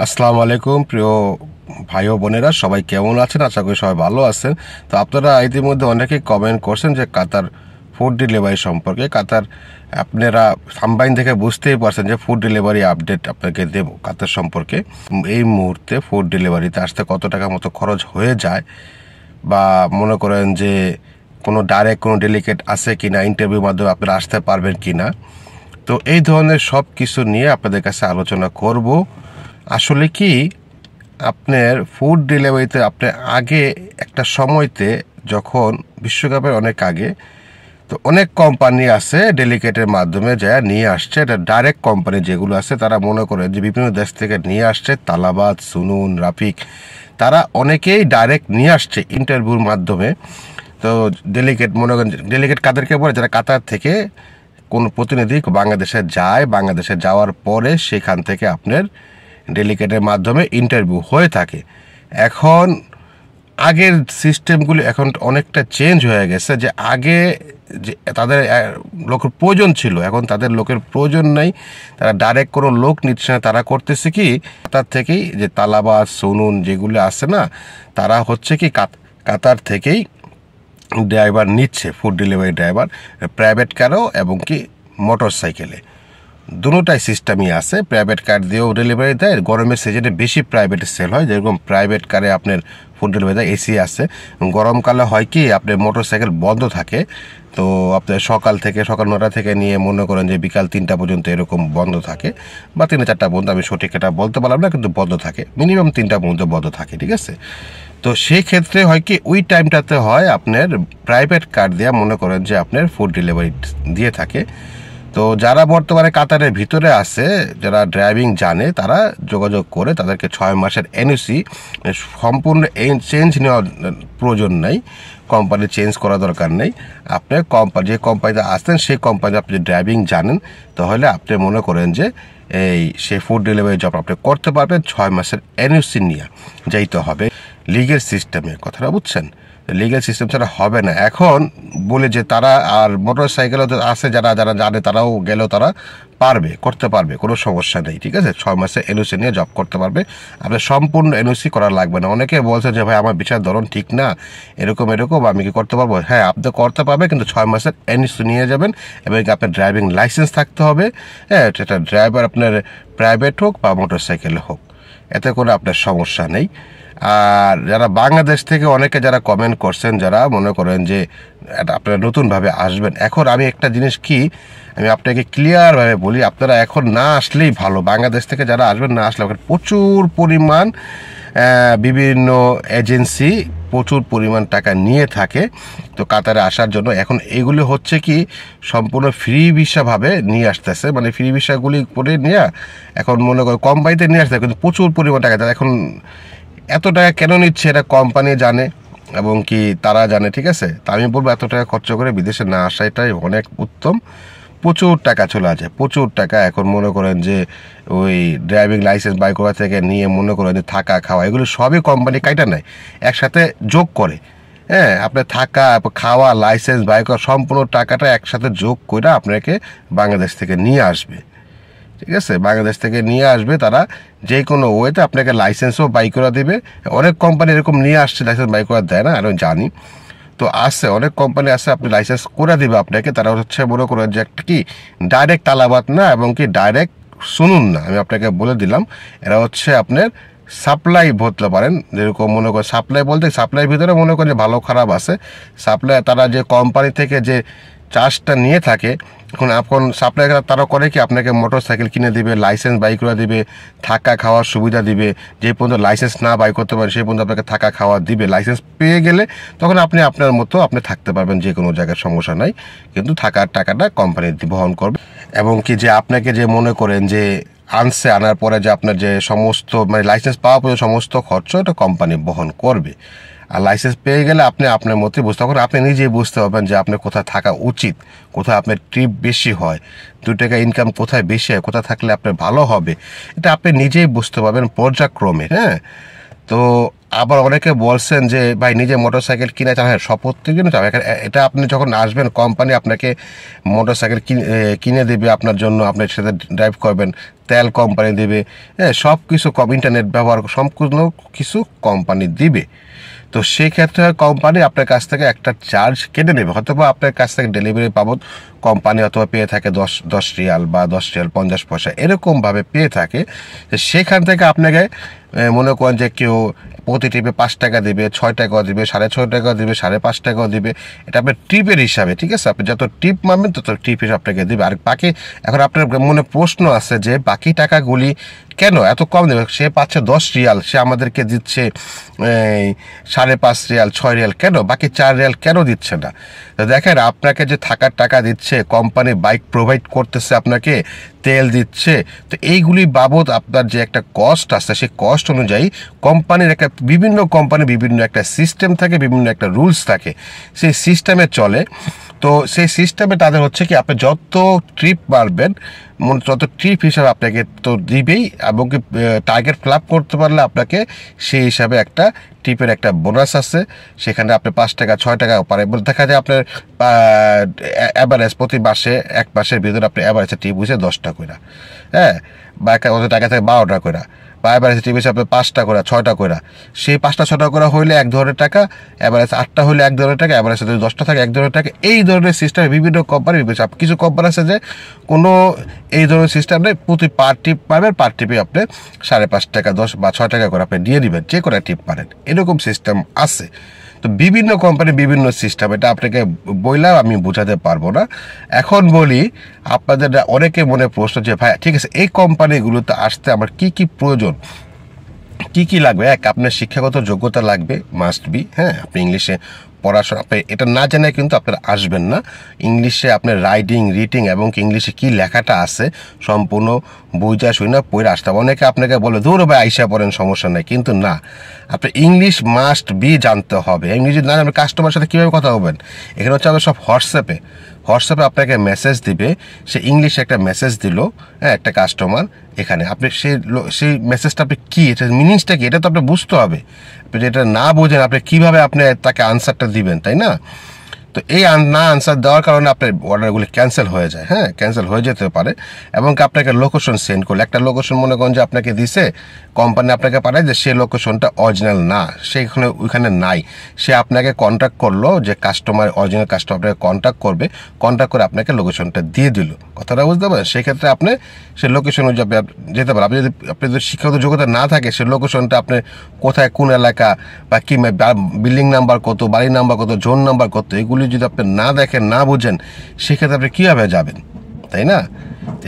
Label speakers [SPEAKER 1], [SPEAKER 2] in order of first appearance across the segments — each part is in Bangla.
[SPEAKER 1] আসসালামু আলাইকুম প্রিয় ভাই ও বোনেরা, সবাই কেমন আছেন? আশা করি সবাই ভালো আছেন। তো আপনারা ইতিমধ্যে অনেকেই কমেন্ট করছেন যে কাতার ফুড ডেলিভারি সম্পর্কে। কাতার আপনারা সাম্বাইন থেকে বুঝতেই পারছেন যে ফুড ডেলিভারি আপডেট আপনাকে দেব কাতার সম্পর্কে। এই মুহূর্তে ফুড ডেলিভারিতে আসতে কত টাকা মতো খরচ হয়ে যায়, বা মনে করেন যে কোনো ডাইরেক্ট কোনো ডেলিকেট আছে কিনা, ইন্টারভিউর মাধ্যমে আপনারা আসতে পারবেন কিনা। তো এই ধরনের সব কিছু নিয়ে আপনাদের কাছে আলোচনা করব। আসলে কি, আপনার ফুড ডেলিভারিতে আপনি আগে একটা সময়তে, যখন বিশ্বকাপের অনেক আগে, তো অনেক কোম্পানি আছে ডেলিকেটের মাধ্যমে যা নিয়ে আসছে। এটা ডাইরেক্ট কোম্পানি যেগুলো আছে তারা মনে করে যে বিভিন্ন দেশ থেকে নিয়ে আসছে, তালাবাদ, সুনুন, রাফিক, তারা অনেকেই ডাইরেক্ট নিয়ে আসছে ইন্টারভিউর মাধ্যমে। তো ডেলিকেট মনে করেন, ডেলিকেট কাদেরকে বলে? যারা কাতার থেকে কোন প্রতিনিধি বাংলাদেশে যায়, বাংলাদেশে যাওয়ার পরে সেখান থেকে আপনার ডেলিকেটের মাধ্যমে ইন্টারভিউ হয়ে থাকে। এখন আগের সিস্টেমগুলি এখন অনেকটা চেঞ্জ হয়ে গেছে। যে আগে যে তাদের লোকের প্রয়োজন ছিল, এখন তাদের লোকের প্রয়োজন নেই। তারা ডাইরেক্ট কোনো লোক নিচ্ছে না। তারা করতেছে কি, কাতার থেকেই যে তালাবাদ, সুনুন যেগুলো আছে না, তারা হচ্ছে কি কাতার থেকেই ড্রাইভার নিচ্ছে, ফুড ডেলিভারি ড্রাইভার, প্রাইভেট কারও এবং কি মোটর সাইকেলে, দুটোটাই সিস্টেমই আছে। প্রাইভেট কার দিয়েও ডেলিভারি দেয়। গরমের সিজনে বেশি প্রাইভেট সেল হয়, যেরকম প্রাইভেট কারে আপনার ফুড ডেলিভারি দেয়, এসি আছে। গরমকালে হয় কি, আপনার মোটর সাইকেল বন্ধ থাকে। তো আপনার সকাল 9টা থেকে নিয়ে মনে করেন যে বিকাল 3টা পর্যন্ত এরকম বন্ধ থাকে, বা 3-4টা পর্যন্ত, আমি সঠিক এটা বলতে পারলাম না, কিন্তু বন্ধ থাকে, মিনিমাম 3টা পর্যন্ত বন্ধ থাকে, ঠিক আছে। তো সেই ক্ষেত্রে হয় কি, ওই টাইমটাতে হয় আপনার প্রাইভেট কার দেওয়া মনে করেন যে আপনার ফুড ডেলিভারি দিয়ে থাকে। তো যারা বর্তমানে কাতারের ভিতরে আছে, যারা ড্রাইভিং জানে, তারা যোগাযোগ করে তাদেরকে 6 মাসের এনওসি, সম্পূর্ণ চেঞ্জ নেওয়ার প্রয়োজন নেই, কোম্পানি চেঞ্জ করা দরকার নেই। আপনি যে কোম্পানিতে আসতেন সেই কোম্পানিতে আপনি ড্রাইভিং জানেন, তাহলে আপনি মনে করেন যে সেই ফুড ডেলিভারি জব আপনি করতে পারবেন। 6 মাসের এনওসি নিয়ে যাইতে হবে, লিগেল সিস্টেমে, কথাটা বুঝছেন? লিগ্যাল সিস্টেম ছাড়া হবে না। এখন বলে যে তারা, আর মোটর সাইকেলও আছে যারা যারা জানে, তারাও গেলেও তারা করতে পারবে, কোনো সমস্যা নেই, ঠিক আছে। 6 মাসে এনওসি নিয়ে জব করতে পারবে। আপনার সম্পূর্ণ এনওসি করা লাগবে না। অনেকে বলছে যে ভাই আমার বিচার ধরন ঠিক না, এরকম আমি কি করতে পারবো? হ্যাঁ, আপনি করতে পারবে, কিন্তু 6 মাসের এনওসি নিয়ে যাবেন এবং আপনার ড্রাইভিং লাইসেন্স থাকতে হবে। হ্যাঁ, এটা ড্রাইভার আপনার প্রাইভেট হোক বা মোটর সাইকেলে হোক, এতে করে আপনার সমস্যা নেই। আর যারা বাংলাদেশ থেকে অনেকে যারা কমেন্ট করছেন, যারা মনে করেন যে আপনারা নতুনভাবে আসবেন, এখন আমি একটা জিনিস কি, আমি আপনাকে ক্লিয়ারভাবে বলি, আপনারা এখন না আসলেই ভালো। বাংলাদেশ থেকে যারা আসবেন, না আসলে প্রচুর পরিমাণ বিভিন্ন এজেন্সি প্রচুর পরিমাণ টাকা নিয়ে থাকে তো কাতারে আসার জন্য। এখন এগুলি হচ্ছে কি, সম্পূর্ণ ফ্রি ভিসাভাবে নিয়ে আসতেছে, মানে ফ্রি ভিসাগুলি করে নিয়ে এখন মনে করেন কোম্পানিতে নিয়ে আসতে, কিন্তু প্রচুর পরিমাণ টাকা। এখন এত টাকা কেন নিচ্ছে এটা কোম্পানি জানে এবং কি তারা জানে, ঠিক আছে। তা আমি বলবো এত টাকা খরচ করে বিদেশে না আসা, এটাই অনেক উত্তম। প্রচুর টাকা চলে আসে, প্রচুর টাকা। এখন মনে করেন যে ওই ড্রাইভিং লাইসেন্স বাই করা থেকে নিয়ে মনে করেন যে থাকা খাওয়া, এগুলো সবই কোম্পানি কাইটা নেয়, একসাথে যোগ করে। হ্যাঁ, আপনার থাকা, খাওয়া, লাইসেন্স বাই করা, সম্পূর্ণ টাকাটা একসাথে যোগ করে আপনাকে বাংলাদেশ থেকে নিয়ে আসবে, ঠিক আছে। বাংলাদেশ থেকে নিয়ে আসবে তারা, যে কোনো ওয়েতে আপনাকে লাইসেন্সও বাই করে দেবে। অনেক কোম্পানি এরকম নিয়ে আসছে, লাইসেন্স বাই করা দেয় না, আমি জানি। তো আছে, অনেক কোম্পানি আছে, আপনি লাইসেন্স করে দিবে আপনাকে। তারা হচ্ছে মনে করেন যে একটা কি, ডাইরেক্ট তালাবাদ না এবং কি ডাইরেক্ট শুনুন না, আমি আপনাকে বলে দিলাম। এরা হচ্ছে আপনার সাপ্লাই বলতে পারেন। যেরকম মনে করেন সাপ্লাই বলতে, সাপ্লাইয়ের ভিতরে মনে করেন যে ভালো খারাপ আছে। সাপ্লাই তারা যে কোম্পানি থেকে যে চার্জটা নিয়ে থাকে, এখন সাপ্লাই তারা করে কি, আপনাকে মোটর সাইকেল কিনে দিবে, লাইসেন্স বাই করে দিবে, থাকা খাওয়ার সুবিধা দিবে। যে পর্যন্ত লাইসেন্স না বাই করতে পারেন সেই পর্যন্ত আপনাকে থাকা খাওয়া দিবে। লাইসেন্স পেয়ে গেলে তখন আপনি আপনার মতো আপনি থাকতে পারবেন, যে কোনো জায়গায় সমস্যা নাই। কিন্তু থাকার টাকাটা কোম্পানি বহন করবে। এবং কি যে আপনাকে যে মনে করেন যে আনার পরে যে আপনার যে সমস্ত, মানে লাইসেন্স পাওয়া পর্যন্ত সমস্ত খরচ এটা কোম্পানি বহন করবে। আর লাইসেন্স পেয়ে গেলে আপনি আপনার মধ্যে বুঝতে, তখন আপনি নিজেই বুঝতে পারবেন যে আপনার কোথায় থাকা উচিত, কোথায় আপনার ট্রিপ বেশি হয়, 2 টাকা ইনকাম কোথায় বেশি হয়, কোথায় থাকলে আপনার ভালো হবে, এটা আপনি নিজেই বুঝতে পারবেন পর্যায়ক্রমে। হ্যাঁ, তো আবার অনেকে বলছেন যে ভাই নিজে মোটর সাইকেল কিনে চান। হ্যাঁ, সব প্রত্যেকদিনও চান। এটা আপনি যখন আসবেন, কোম্পানি আপনাকে মোটর সাইকেল কিনে দেবে আপনার জন্য, আপনি সেটা ড্রাইভ করবেন, তেল কোম্পানি দিবে, হ্যাঁ সব কিছু ইন্টারনেট ব্যবহার সম্পূর্ণ কিছু কোম্পানি দিবে। তো সেই ক্ষেত্রে কোম্পানি আপনার কাছ থেকে একটা চার্জ কেটে নেবে, হয়তো বা আপনার কাছ থেকে ডেলিভারি বাবদ কোম্পানি অথবা পেয়ে থাকে 10 রিয়াল বা 10 রিয়াল 50 পয়সা এরকমভাবে পেয়ে থাকে। সেখান থেকে আপনাকে মনে করেন যে কেউ প্রতি ট্রিপে 5 টাকা দিবে, 6 টাকাও দিবে, 6.5 টাকাও দিবে, 5.5 টাকাও দিবে, এটা আপনার ট্রিপের হিসাবে, ঠিক আছে? আপনি যত ট্রিপ মারবেন তত ট্রিপ হিসাবে আপনাকে দিবে। আর বাকি এখন আপনার মনে প্রশ্ন আছে যে বাকি টাকাগুলি কেন এত কম দেবে? সে পাচ্ছে 10 রিয়াল, সে আমাদেরকে দিচ্ছে 5.5 রিয়াল, 6 রিয়াল, কেন বাকি 4 রিয়াল কেন দিচ্ছে না? তো দেখেন, আপনাকে যে থাকার টাকা দিচ্ছে, কোম্পানি বাইক প্রোভাইড করতেছে, আপনাকে তেল দিচ্ছে, তো এইগুলি বাবদ আপনার যে একটা কস্ট আছে, সেই কস্ট অনুযায়ী কোম্পানির একটা বিভিন্ন কোম্পানি বিভিন্ন একটা সিস্টেম থাকে, বিভিন্ন একটা রুলস থাকে, সেই সিস্টেমে চলে। তো সেই সিস্টেমে তাদের হচ্ছে কি, আপনি যত ট্রিপ মারবেন তত ট্রিপ হিসাবে আপনাকে তো দিবেই, এবং কি টার্গেট ফিল আপ করতে পারলে আপনাকে সেই হিসাবে একটা ট্রিপের একটা বোনাস আছে, সেখানে আপনি 5 টাকা 6 টাকা পারে দেখা যায় আপনার অ্যাভারেজ প্রতি মাসে 1 মাসের ভিতরে আপনি অ্যাভারেজে ট্রিপ বুঝে 10টা করে, হ্যাঁ, বা অত টাকা থেকে 12টা করে, বা অ্যাভারেজ ট্রিপ হিসাবে 5টা করে 6টা করে, সেই 5টা 6টা করে হইলে 1 ধরনের টাকা, অ্যাভারেজ 8টা হলে 1 ধরনের টাকা, অ্যাভারেজ যদি 10টা থাকে 1 ধরনের টাকা। এই ধরনের সিস্টেমে বিভিন্ন কোম্পানি, কিছু কোম্পানি আছে যে কোনো এই ধরনের সিস্টেম নেই, প্রতি পার ট্রিপ পাবেন, পার ট্রিপে আপনি 5.5 টাকা 10 বা 6 টাকা করে আপনি দিয়ে দিবেন, যে কোনো ট্রিপ পারেন, এরকম সিস্টেম আছে। তো বিভিন্ন কোম্পানি বিভিন্ন সিস্টেম, এটা আপনাকে বললাম আমি বোঝাতে পারবো না। এখন বলি, আপনাদের অনেকে মনে প্রশ্ন যে ভাই ঠিক আছে, এই কোম্পানিগুলোতে আসতে আমার কি কি প্রয়োজন, কি কি লাগবে? এক, আপনার শিক্ষাগত যোগ্যতা লাগবে, মাস্ট বি, হ্যাঁ, আপনি ইংলিশে পড়াশোনা, আপনি এটা না জানে কিন্তু আপনারা আসবেন না। ইংলিশে আপনার রাইটিং রিডিং এবং ইংলিশে কি লেখাটা আছে সম্পূর্ণ বুঝা শুই না পড়ে আসতে হবে। অনেকে আপনাকে বলে দূর ভাই আইসা পড়েন, সমস্যা নেই, কিন্তু না, আপনি ইংলিশ মাস্ট বি জানতে হবে। ইংলিশ না জানলে কাস্টমারের সাথে কীভাবে কথা বলবেন? এখানে হচ্ছে আমরা সব হোয়াটসঅ্যাপে আপনাকে মেসেজ দিবে, সে ইংলিশে একটা মেসেজ দিল, হ্যাঁ, একটা কাস্টমার, এখানে আপনি সেই মেসেজটা আপনি কী, এটা মিনিংসটা কি, এটা তো আপনি বুঝতে হবে। আপনি যেটা না বোঝেন আপনি কীভাবে আপনি তাকে আনসারটা দিবেন, তাই না? তো এই না আনসার দেওয়ার কারণে আপনার অর্ডারগুলি ক্যান্সেল হয়ে যায়, হ্যাঁ, ক্যান্সেল হয়ে যেতে পারে। এবং আপনাকে লোকেশন সেন্ড করলে, একটা লোকেশন মনে করেন যে আপনাকে দিছে কোম্পানি, আপনাকে পাঠায় যে সেই লোকেশনটা অরিজিনাল না, সেইখানে ওইখানে নাই, সে আপনাকে কন্ট্যাক্ট করলো, যে কাস্টমার অরিজিনাল কাস্টমার আপনাকে কন্ট্যাক্ট করবে, কন্ট্যাক্ট করে আপনাকে লোকেশনটা দিয়ে দিল, কথাটা বুঝতে পারেন? সেক্ষেত্রে আপনি সেই লোকেশন অনুযায়ী যেতে পারেন। আপনি যদি শিক্ষাগত যোগ্যতা না থাকে, সেই লোকেশনটা আপনি কোথায়, কোন এলাকা, বা কি বিল্ডিং নাম্বার কত, বাড়ি নাম্বার কত, জোন নাম্বার কত, এগুলি যদি আপনি না দেখেন, না বুঝেন, সেক্ষেত্রে আপনি কীভাবে যাবেন, তাই না?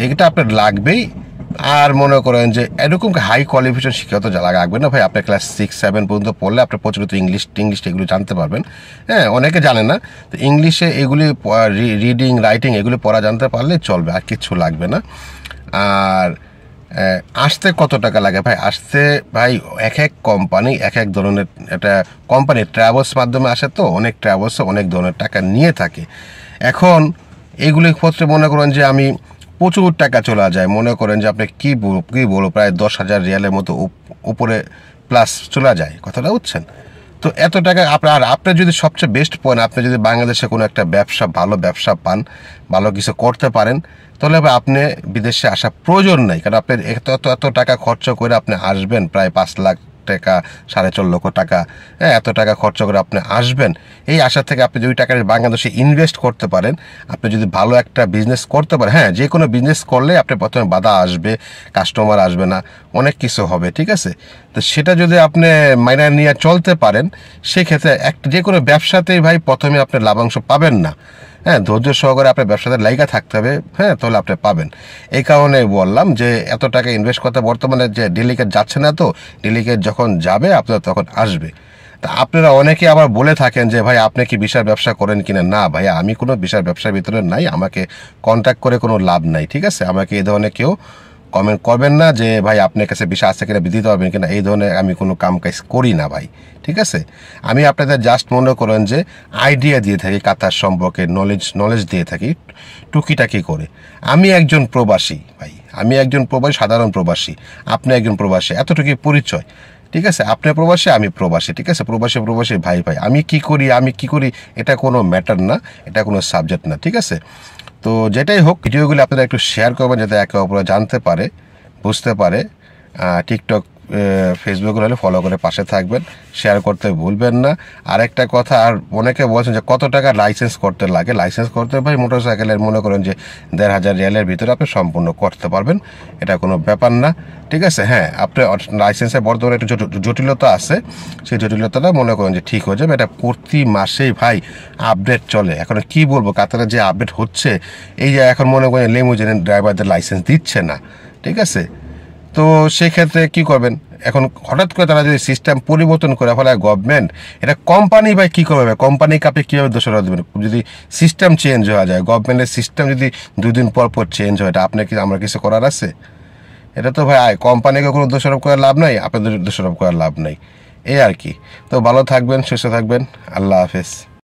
[SPEAKER 1] এটা আপনার লাগবেই। আর মনে করেন যে এরকম হাই কোয়ালিফিকেশন শিক্ষা তো লাগবে না ভাই, আপনার ক্লাস 6-7 পর্যন্ত পড়লে আপনি প্রচলিত ইংলিশ এগুলো জানতে পারবেন, হ্যাঁ, অনেকে জানে না, তো ইংলিশে এগুলি রিডিং রাইটিং এগুলি পড়া জানতে পারলে চলবে, আর কিচ্ছু লাগবে না। আর আসতে কত টাকা লাগে ভাই? আসতে ভাই এক এক কোম্পানি এক এক ধরনের, একটা কোম্পানি ট্রাভেলস মাধ্যমে আসে, তো অনেক ট্রাভেলস অনেক ধরনের টাকা নিয়ে থাকে। এখন এগুলি ক্ষেত্রে মনে করেন যে আমি প্রচুর টাকা চলে যায়, মনে করেন যে আপনি কী বলবো প্রায় 10,000 রিয়ালের মতো উপরে প্লাস চলে যায়, কথাটা বুঝছেন? তো এত টাকা আর আপনার যদি সবচেয়ে বেস্ট পয়েন্ট, আপনি যদি বাংলাদেশে কোনো একটা ব্যবসা, ভালো ব্যবসা পান, ভালো কিছু করতে পারেন, তাহলে আপনি বিদেশে আসা প্রয়োজন নাই। কারণ আপনি এত টাকা খরচ করে আপনি আসবেন, প্রায় 5 লাখ টাকা, 4.5 লক্ষ টাকা, হ্যাঁ, এত টাকা খরচ করে আপনি আসবেন। এই আশা থেকে আপনি যদি টাকা বাংলাদেশে ইনভেস্ট করতে পারেন, আপনি যদি ভালো একটা বিজনেস করতে পারেন, হ্যাঁ, যে কোনো বিজনেস করলে আপনি প্রথমে বাধা আসবে, কাস্টমার আসবে না, অনেক কিছু হবে, ঠিক আছে? তো সেটা যদি আপনি মাইনা নিয়ে চলতে পারেন, সেক্ষেত্রে যে কোনো ব্যবসাতেই ভাই প্রথমে আপনি লাভাংশ পাবেন না, হ্যাঁ, ধৈর্য সহকারে আপনার ব্যবসাতে লাইগা থাকতে হবে, হ্যাঁ, তাহলে আপনি পাবেন। এই কারণে বললাম যে এত টাকা ইনভেস্ট করতে, বর্তমানে যে ডেলিকেট যাচ্ছে না, তো ডেলিকেট যখন যাবে আপনার তখন আসবে। তা আপনারা অনেকে আবার বলে থাকেন যে ভাই আপনি কি বিশাল ব্যবসা করেন কিনা? না ভাইয়া, আমি কোনো বিশাল ব্যবসার ভিতরে নাই, আমাকে কন্ট্যাক্ট করে কোনো লাভ নাই, ঠিক আছে? আমাকে এই ধরনের কেউ কমেন্ট করবেন না যে ভাই আপনার কাছে বিষয় আছে কিনা, দিতে পারবেন কিনা, এই ধরনের আমি কোনো কাম কাজ করি না ভাই, ঠিক আছে? আমি আপনাদের জাস্ট মনে করেন যে আইডিয়া দিয়ে থাকি, কাতার সম্পর্কে নলেজ দিয়ে থাকি টুকিটাকি করে। আমি একজন প্রবাসী ভাই, আমি একজন প্রবাসী, সাধারণ প্রবাসী, আপনি একজন প্রবাসী, এতটুকুই পরিচয়, ঠিক আছে? আপনি প্রবাসী, আমি প্রবাসী, ঠিক আছে? প্রবাসী ভাই আমি কি করি এটা কোনো ম্যাটার না, এটা কোনো সাবজেক্ট না, ঠিক আছে? তো যেটাই হোক, ভিডিওগুলো আপনারা একটু শেয়ার করবেন যাতে একে অপরে জানতে পারে, বুঝতে পারে। টিকটক ফেসবুক হলে ফলো করে পাশে থাকবেন, শেয়ার করতে ভুলবেন না। আরেকটা কথা, আর অনেকে বলছেন যে কত টাকা লাইসেন্স করতে লাগে। লাইসেন্স করতে ভাই মোটরসাইকেলের মনে করেন যে 1,500 রিয়ালের ভিতরে আপনি সম্পূর্ণ করতে পারবেন, এটা কোনো ব্যাপার না। ঠিক আছে, হ্যাঁ আপনার লাইসেন্সে বর্তমানে একটু জটিলতা আছে, সেই জটিলতাটা মনে করেন যে ঠিক হয়ে যাবে। এটা প্রতি মাসেই ভাই আপডেট চলে। এখন কি বলবো, কাতারে যে আপডেট হচ্ছে, এই যে এখন মনে করেন লিমুজিনের ড্রাইভারদের লাইসেন্স দিচ্ছে না। ঠিক আছে, তো সেক্ষেত্রে কি করবেন? এখন হঠাৎ করে তারা যদি সিস্টেম পরিবর্তন করে ফেলে গভর্নমেন্ট, এটা কোম্পানি ভাই কী করবে? কোম্পানিকে আপনি কীভাবে দোষারোপ দেবেন? যদি সিস্টেম চেঞ্জ হয়ে যায়, গভর্নমেন্টের সিস্টেম যদি 2 দিন পর পর চেঞ্জ হয়, এটা আপনার কি আমরা কিছু করার আছে? এটা তো ভাই কোম্পানিকে কোনো দোষারোপ করার লাভ নাই, আপনাদের দোষারোপ করার লাভ নাই, এই আর কি। তো ভালো থাকবেন, সুস্থ থাকবেন, আল্লাহ হাফেজ।